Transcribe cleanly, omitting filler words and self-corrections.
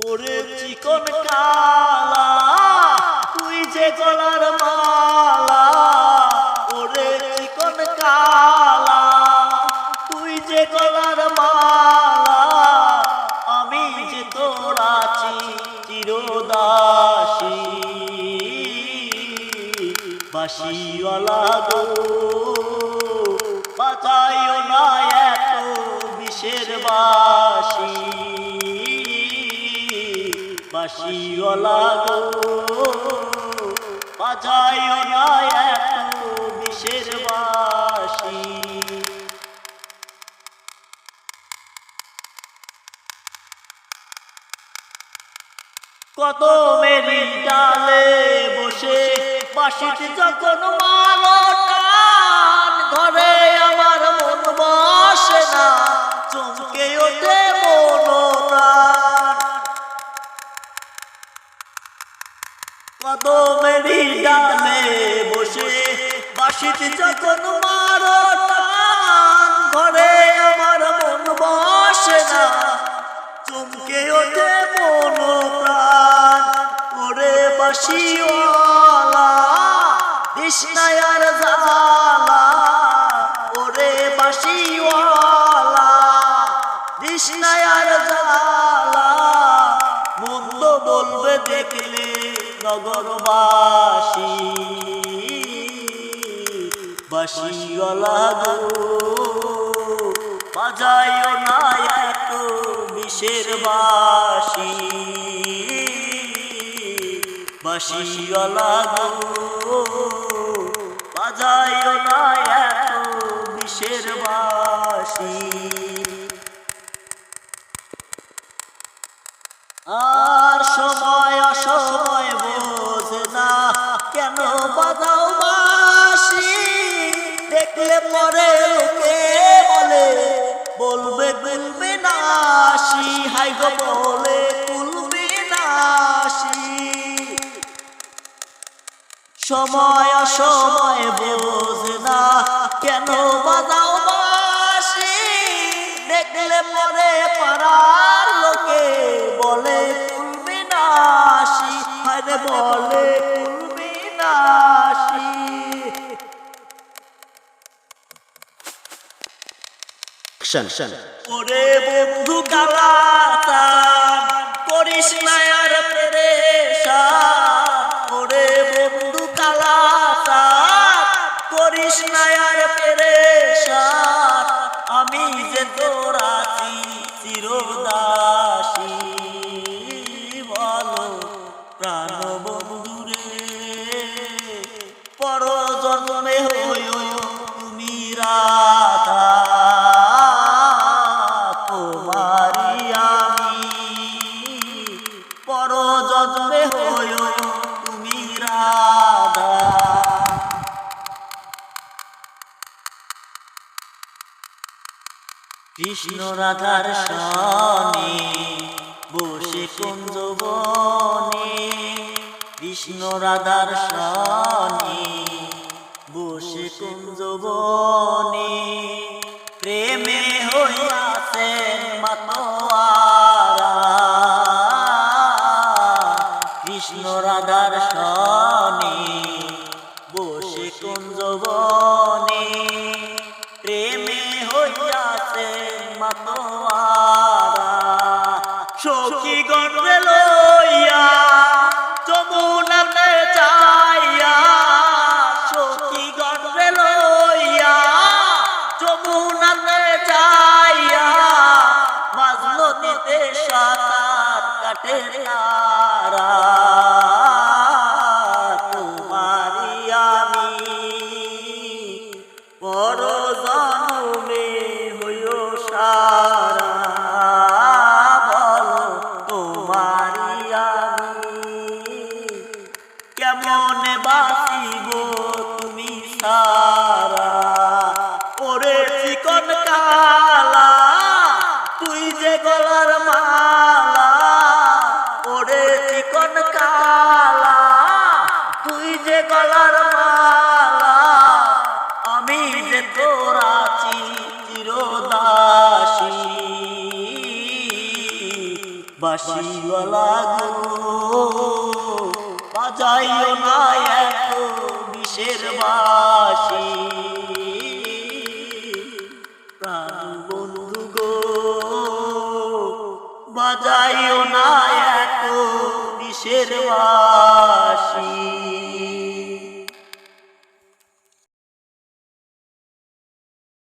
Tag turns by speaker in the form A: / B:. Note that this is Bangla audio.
A: ওরে চিকন কালা তুই যে গলার মালা, ওরে চিকন কালা তুই যে গলার মালা, আমি যে তোর আছি চিরদাসী। বাঁশিওয়ালা গো বাজাইও না এত বিষের বাঁশি, বাঁশিওয়ালা গো বাজাইও না এত বিষের বাঁশি। কদমেরই ডালে বসে বাঁশিতে যখন মারো টান, ঘরে আমার মন বসে না, চমকে ওঠে মন প্রাণ। কদমেরই ডালে বসে বাঁশিতে যখন মারো টান, ঘরে আমার মন বসে না, চমকে ওঠে মন প্রাণ। ওরে বাঁশিওয়ালা দিস না আর জ্বালা, ওরে বাঁশিওয়ালা দিস না আর জ্বালা, মন্দ বলবে দেখলে নগরবাসী। বাঁশিওয়ালা গো বাজাইও না এত বিষের বাঁশি, বাঁশিওয়ালা গো বাজাইও না এত বিষের বাঁশি। আর সময় অসময় বোঝে না কেন বাজাও বাঁশি, দেখলে পরে লোকে বলে বলবে বলবে নাশি, হাই গো বলে তুলবে নাশি। সময় অসময় বোঝে না কেন বাজাও বাঁশি, দেখলে পরে পাড়ার লোকে বলে তুলবে নাশি, হায় রে বলে তুলবে নাশি। ওরে বন্ধু কালাচান করিস না আর পেরেশান, ওরে বন্ধু কালাচান করিস না আর পেরেশান, আমি যে তোর আছি চিরদাসী। বলো প্রাণ বন্ধুরে পরজন্মে হইও তুমি রাধা, পরজন্মে হইও তুমি রাধা। কৃষ্ণ রাধার সনে বসে কুঞ্জ বনে, কৃষ্ণ রাধার সনে বসে কুঞ্জ বনে, প্রেমে হইয়াছেন মাতোয়ারা। কৃষ্ণ রাধার সনে বসে কুঞ্জ বনে, প্রেমে হইয়াছেন মাতোয়ারা। সখী গণরে লইয়া যমুনাতে যাইয়া, সখী গণরে লইয়া যমুনাতে যাইয়া, মাঝ নদীতে সাঁতার কাটে তারা। তোমারি আমি পরজন্মে হইও সারা, বলো তোমারি আমি কেমনে বাঁচিব তুমি সারা। ওরে চিকন কালা তুই যে গলার মালা, ওরে চিকন কালা বাঁশিওয়ালা গো বাজাইও না এত বিষের বাঁশি প্রাণ বন্ধু গো বাজাইও না এত বিষের বাঁশি